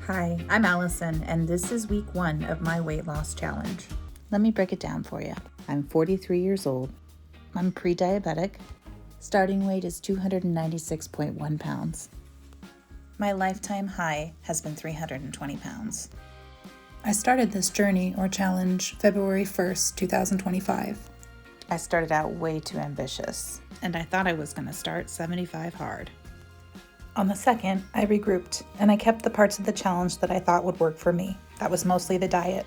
Hi, I'm Allison, and this is week 1 of my weight loss challenge. Let me break it down for you. I'm 43 years old. I'm pre-diabetic. Starting weight is 296.1 pounds. My lifetime high has been 320 pounds. I started this journey or challenge February 1st, 2025. I started out way too ambitious, and I thought I was going to start 75 hard. On the 2nd, I regrouped, and I kept the parts of the challenge that I thought would work for me. That was mostly the diet.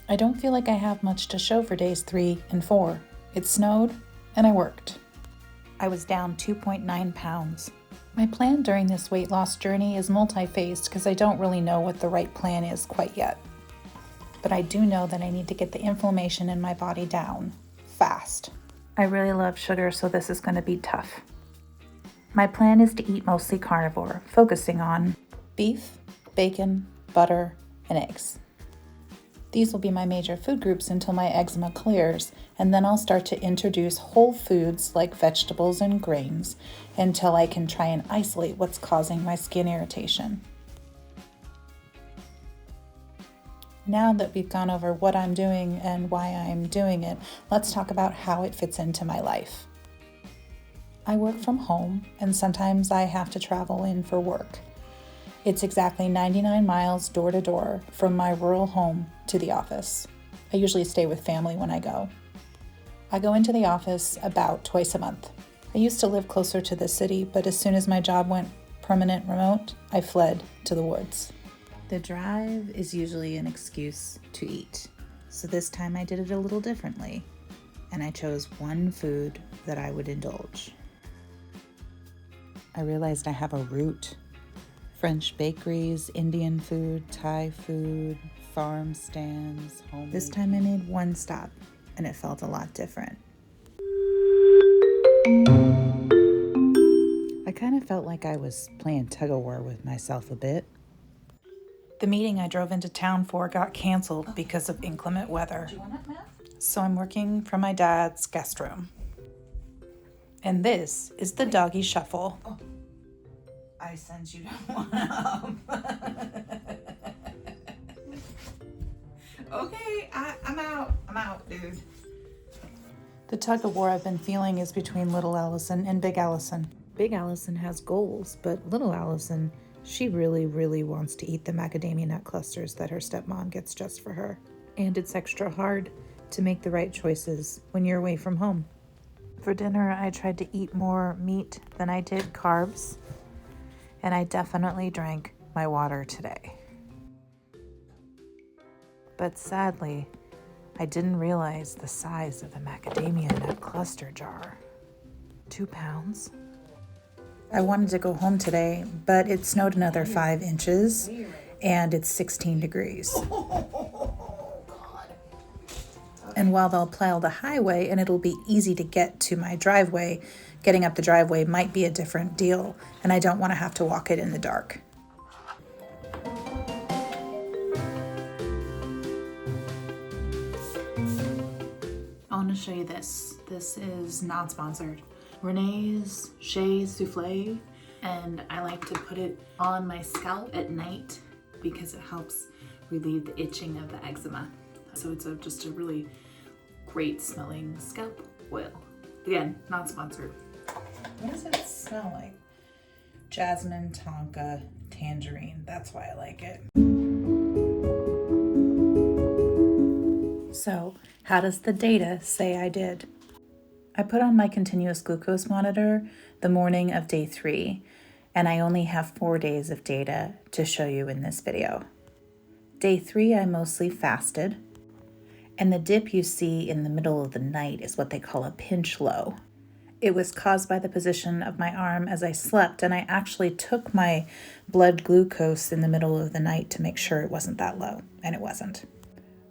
I don't feel like I have much to show for days 3 and 4. It snowed, and I worked. I was down 2.9 pounds. My plan during this weight loss journey is multi-phased because I don't really know what the right plan is quite yet. But I do know that I need to get the inflammation in my body down, fast. I really love sugar, so this is going to be tough. My plan is to eat mostly carnivore, focusing on beef, bacon, butter, and eggs. These will be my major food groups until my eczema clears, and then I'll start to introduce whole foods like vegetables and grains until I can try and isolate what's causing my skin irritation. Now that we've gone over what I'm doing and why I'm doing it, let's talk about how it fits into my life. I work from home, and sometimes I have to travel in for work. It's exactly 99 miles door to door from my rural home to the office. I usually stay with family when I go. I go into the office about twice a month. I used to live closer to the city, but as soon as my job went permanent remote, I fled to the woods. The drive is usually an excuse to eat, so this time I did it a little differently, and I chose one food that I would indulge. I realized I have a route. French bakeries, Indian food, Thai food, farm stands, home. This time I made one stop, and it felt a lot different. I kind of felt like I was playing tug-of-war with myself a bit. The meeting I drove into town for got canceled because of inclement weather. So I'm working from my dad's guest room. And this is the doggy shuffle. Oh. I sense you don't want up. Okay, I'm out, dude. The tug of war I've been feeling is between little Allison and big Allison. Big Allison has goals, but little Allison, she really wants to eat the macadamia nut clusters that her stepmom gets just for her. And it's extra hard to make the right choices when you're away from home. For dinner, I tried to eat more meat than I did carbs, and I definitely drank my water today. But sadly, I didn't realize the size of the macadamia nut cluster jar. 2 pounds. I wanted to go home today, but it snowed another 5 inches, and it's 16 degrees. And while they'll plow the highway and it'll be easy to get to my driveway, getting up the driveway might be a different deal, and I don't want to have to walk it in the dark. I want to show you this. This is not sponsored. Renee's Shea Souffle, and I like to put it on my scalp at night because it helps relieve the itching of the eczema. So it's just a really great smelling scalp oil. Again, not sponsored. What does it smell like? Jasmine, tonka, tangerine. That's why I like it. So, how does the data say I did? I put on my continuous glucose monitor the morning of day 3, and I only have 4 days of data to show you in this video. Day 3, I mostly fasted. And the dip you see in the middle of the night is what they call a pinch low. It was caused by the position of my arm as I slept, and I actually took my blood glucose in the middle of the night to make sure it wasn't that low, and it wasn't.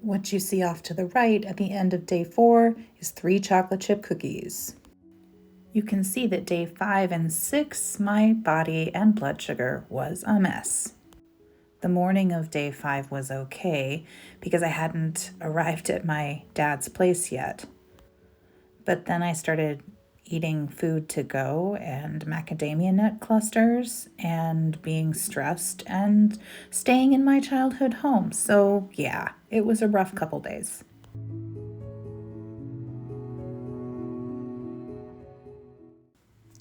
What you see off to the right at the end of day 4 is 3 chocolate chip cookies. You can see that day 5 and 6, my body and blood sugar was a mess. The morning of day 5 was okay because I hadn't arrived at my dad's place yet. But then I started eating food to go and macadamia nut clusters and being stressed and staying in my childhood home. So yeah, it was a rough couple days.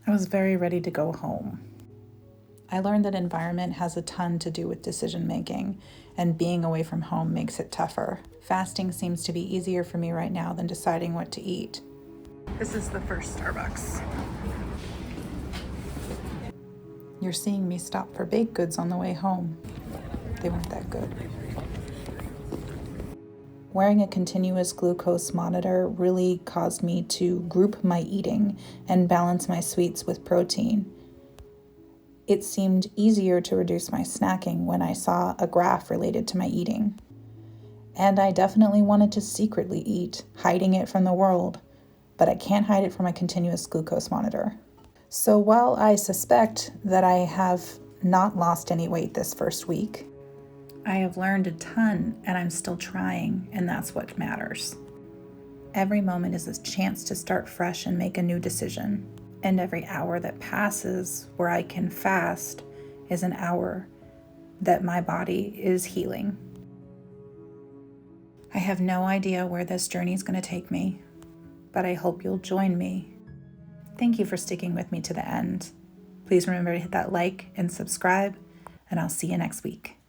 I was very ready to go home. I learned that environment has a ton to do with decision making, and being away from home makes it tougher. Fasting seems to be easier for me right now than deciding what to eat. This is the first Starbucks. You're seeing me stop for baked goods on the way home. They weren't that good. Wearing a continuous glucose monitor really caused me to group my eating and balance my sweets with protein. It seemed easier to reduce my snacking when I saw a graph related to my eating. And I definitely wanted to secretly eat, hiding it from the world, but I can't hide it from a continuous glucose monitor. So while I suspect that I have not lost any weight this first week, I have learned a ton and I'm still trying, and that's what matters. Every moment is a chance to start fresh and make a new decision. And every hour that passes where I can fast is an hour that my body is healing. I have no idea where this journey is going to take me, but I hope you'll join me. Thank you for sticking with me to the end. Please remember to hit that like and subscribe, and I'll see you next week.